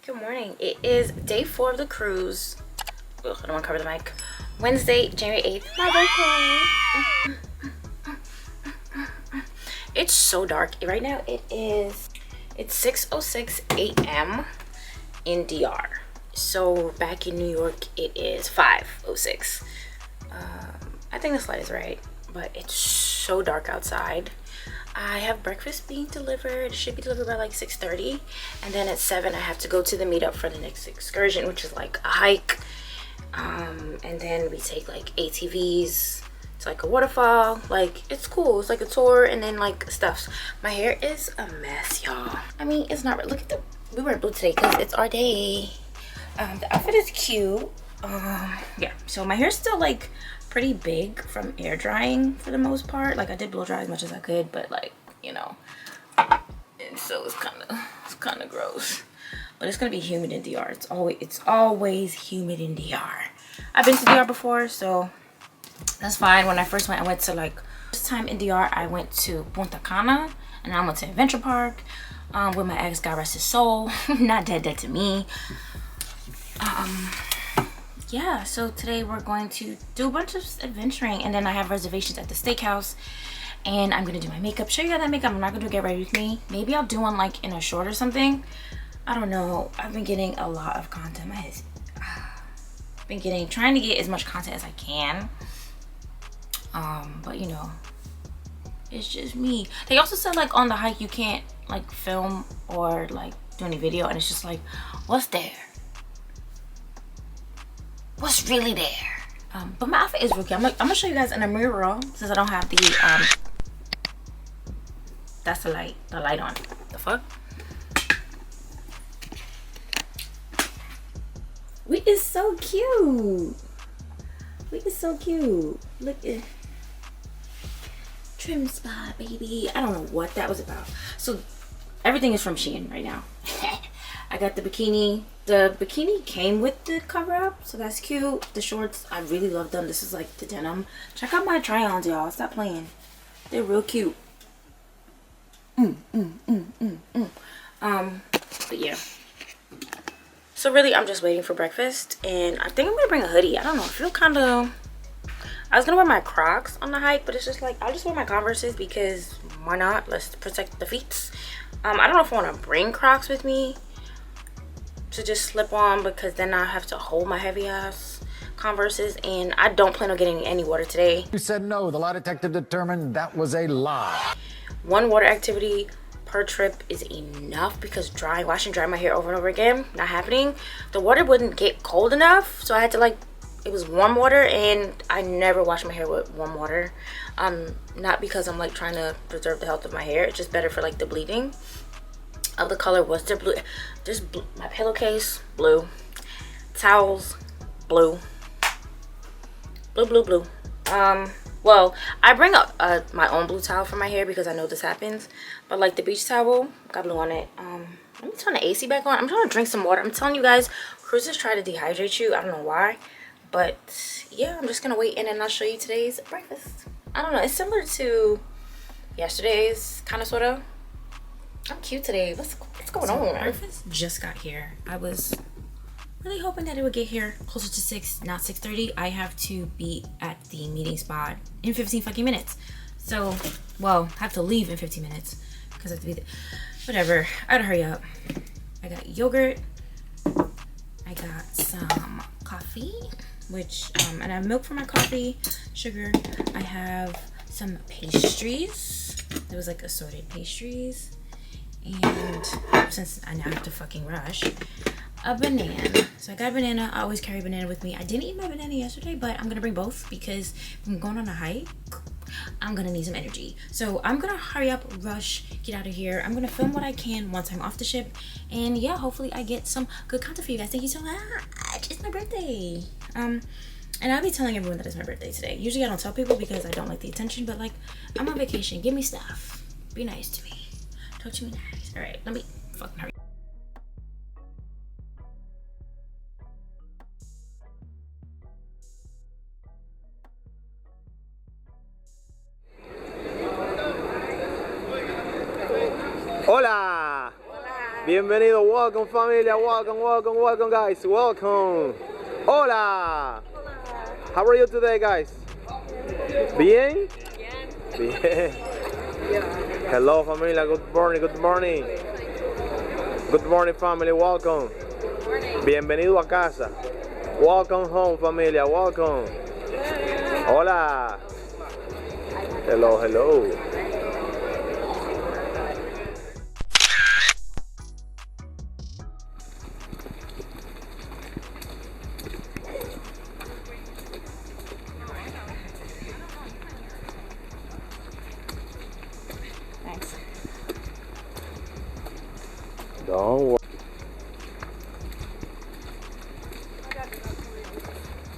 Good morning. It is day 4 of the cruise. Ugh, I don't want to cover the mic. Wednesday, January 8th. My birthday. It's so dark. Right now it's 6:06 a.m. in DR. So back in New York it is 5:06. I think this light is right, but it's so dark outside. I have breakfast being delivered. It should be delivered by like 6:30, and then at 7 I have to go to the meetup for the next excursion, which is like a hike. And then we take like ATVs to like a waterfall. Like, it's cool. It's like a tour, and then like stuff. My hair is a mess, y'all. I mean, it's not. Look at the. We wear blue today because it's our day. The outfit is cute. Yeah. So my hair's still like pretty big from air drying for the most part. Like, I did blow dry as much as I could, but like, you know, and so it's kind of gross. But it's gonna be humid in DR. It's always humid in DR. I've been to DR before, so that's fine. When I first went, I went to like, first time in DR I went to Punta Cana, and I went to Adventure Park with my ex, God rest his soul. Not dead to me. Yeah, so today we're going to do a bunch of adventuring, and then I have reservations at the steakhouse, and I'm gonna do my makeup, show you how that makeup. I'm not gonna do get ready with me. Maybe I'll do one like in a short or something. I don't know. I've been getting a lot of content. Trying to get as much content as I can. But you know, it's just me. They also said like on the hike you can't like film or like do any video, and it's just like, what's there? What's really there? But my outfit is rookie. I'm gonna show you guys in a mirror since I don't have the that's the light on. The fuck? We is so cute. We is so cute. Look at trim spot, baby. I don't know what that was about. So everything is from Shein right now. I got the bikini. The bikini came with the cover up, so that's cute. The shorts, I really love them. This is like the denim. Check out my try-ons, y'all. Stop playing. They're real cute. But yeah. So really, I'm just waiting for breakfast, and I think I'm gonna bring a hoodie. I don't know. I feel kind of. I was gonna wear my Crocs on the hike, but it's just like I'll just wear my Converses because why not? Let's protect the feet. I don't know if I want to bring Crocs with me to just slip on, because then I have to hold my heavy ass Converses, and I don't plan on getting any water today. You said no. The lie detector determined that was a lie. One water activity per trip is enough, because washing dry my hair over and over again, not happening. The water wouldn't get cold enough, so I had to like, it was warm water, and I never wash my hair with warm water. Not because I'm like trying to preserve the health of my hair. It's just better for like the bleeding of the color. Was there blue? Just blue. My pillowcase, blue. Towels, blue. Blue. Well, I bring up my own blue towel for my hair because I know this happens. But like the beach towel, got blue on it. Let me turn the AC back on. I'm trying to drink some water. I'm telling you guys, cruises try to dehydrate you. I don't know why. But yeah, I'm just gonna wait, and then I'll show you today's breakfast. I don't know. It's similar to yesterday's, kind of, sort of. I'm cute today. What's going on? Breakfast just got here. I was really hoping that it would get here closer to 6, not 6:30. I have to be at the meeting spot in 15 fucking minutes. So, well, I have to leave in 15 minutes because I have to be there. Whatever. I gotta hurry up. I got yogurt. I got some coffee, which, and I have milk for my coffee, sugar. I have some pastries. There was like assorted pastries. And since I now have to fucking rush, a banana. So I got a banana. I always carry a banana with me. I didn't eat my banana yesterday, but I'm gonna bring both because if I'm going on a hike, I'm gonna need some energy. So I'm gonna hurry up, rush, get out of here. I'm gonna film what I can once I'm off the ship, and yeah, hopefully I get some good content for you guys. Thank you so much. It's my birthday. And I'll be telling everyone that it's my birthday today. Usually I don't tell people because I don't like the attention, but like, I'm on vacation. Give me stuff. Be nice to me. Talk to me nice. All right, let me fucking hurry. Hola. Hola. Bienvenido, welcome familia, welcome guys, welcome. Hola. How are you today, guys? Bien? Bien. Hello familia, good morning, good morning. Good morning family, welcome. Bienvenido a casa. Welcome home familia, welcome. Hola. Hello, hello. Thanks. Don't worry.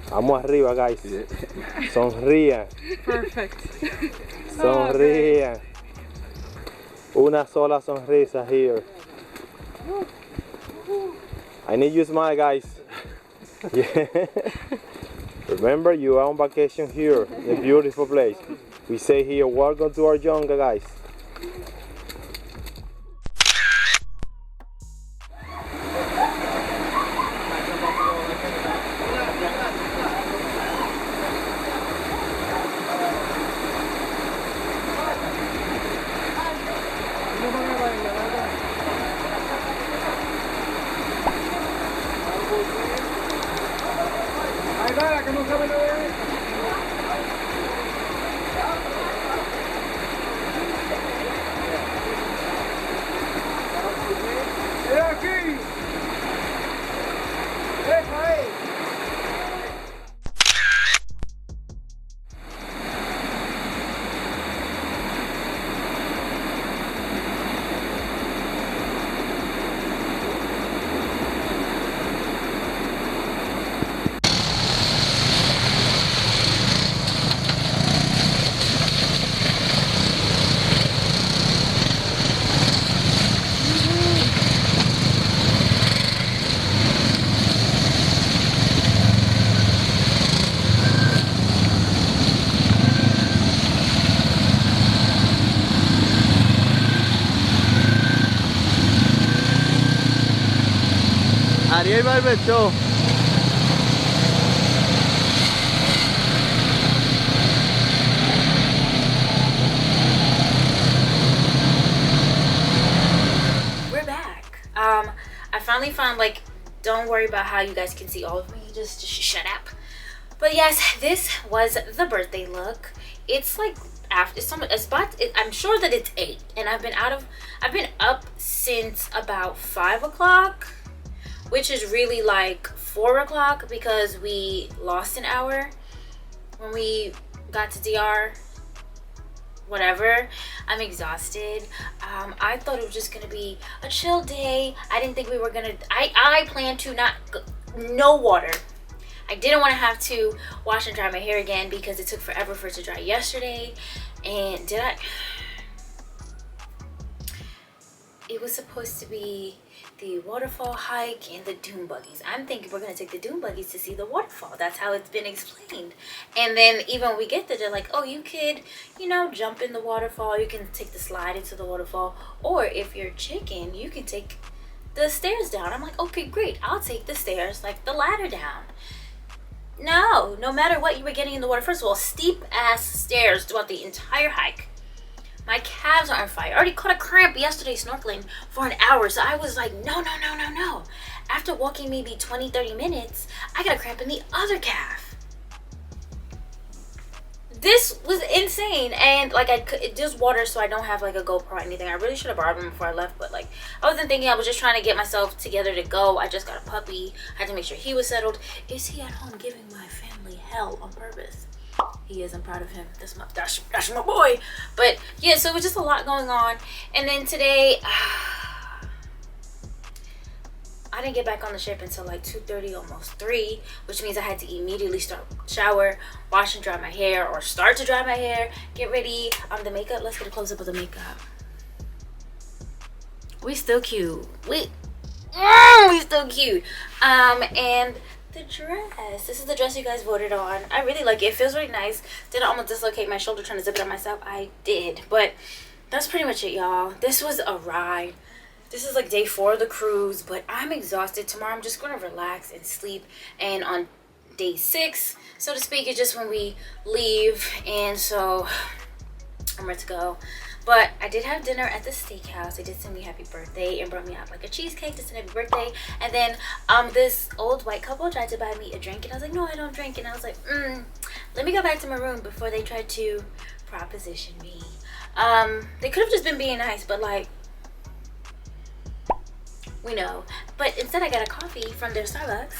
Vamos arriba, guys. Sonrían. Perfect. Sonrían. Una sola sonrisa here. I need you to smile, guys. Yeah. Remember, you are on vacation here in a beautiful place. We say here, welcome to our jungle, guys. ARiiE Barber Show. We're back. I finally found, like, don't worry about how you guys can see all of me, just shut up. But yes, this was the birthday look. It's like after I'm sure that it's 8, and I've been up since about 5 o'clock, which is really like 4 o'clock because we lost an hour when we got to DR. Whatever. I'm exhausted. I thought it was just gonna be a chill day. I didn't think we were gonna. I planned to no water. I didn't want to have to wash and dry my hair again because it took forever for it to dry yesterday. And it was supposed to be the waterfall hike and the dune buggies. I'm thinking we're gonna take the dune buggies to see the waterfall. That's how it's been explained. And then even when we get there, they're like, oh, you could, jump in the waterfall. You can take the slide into the waterfall. Or if you're chicken, you can take the stairs down. I'm like, okay, great. I'll take the stairs, like the ladder down. No matter what you were getting in the water. First of all, steep ass stairs throughout the entire hike. My calves are on fire. I already caught a cramp yesterday snorkeling for an hour. So I was like, no. After walking maybe 20-30 minutes, I got a cramp in the other calf. This was insane. And like it does water, so I don't have like a GoPro or anything. I really should have borrowed them before I left, but like I wasn't thinking. I was just trying to get myself together to go. I just got a puppy. I had to make sure he was settled. Is he at home giving my family hell on purpose? He is. I'm proud of him. That's my boy. But yeah, so it was just a lot going on. And then today, I didn't get back on the ship until like 2:30, almost 3, which means I had to immediately shower, wash and dry my hair, or start to dry my hair, get ready. The makeup. Let's get a close up of the makeup. We still cute. We still cute. And the dress. This is the dress you guys voted on. I really like it. It feels really nice. Did I almost dislocate my shoulder trying to zip it up myself? I did. But that's pretty much it, y'all. This was a ride. This is like day 4 of the cruise, but I'm exhausted. Tomorrow I'm just gonna relax and sleep. And on day 6, so to speak, it's just when we leave. And so I'm ready to go. But I did have dinner at the steakhouse. They did send me happy birthday and brought me out like a cheesecake to send happy birthday. And then this old white couple tried to buy me a drink, and I was like, no, I don't drink. And I was like, let me go back to my room before they tried to proposition me. They could have just been being nice, but like, we know. But instead I got a coffee from their Starbucks.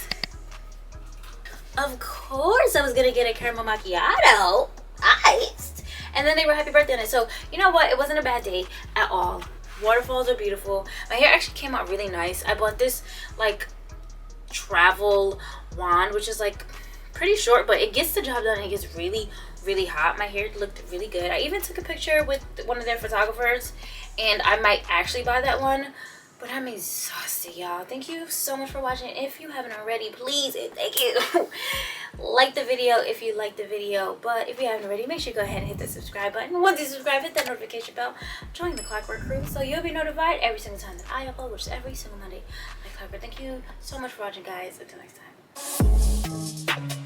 Of course I was gonna get a caramel macchiato, iced. And then they were happy birthday on it. So you know what, it wasn't a bad day at all. Waterfalls are beautiful. My hair actually came out really nice. I bought this like travel wand, which is like pretty short, but it gets the job done and it gets really hot. My hair looked really good. I even took a picture with one of their photographers, and I might actually buy that one. But I'm exhausted, y'all. Thank you so much for watching. If you haven't already, please and thank you. Like the video if you like the video. But if you haven't already, make sure you go ahead and hit the subscribe button. Once you subscribe, hit that notification bell. Join the Clockwork Crew so you'll be notified every single time that I upload, which is every single Monday. Like Clockwork. Thank you so much for watching, guys. Until next time.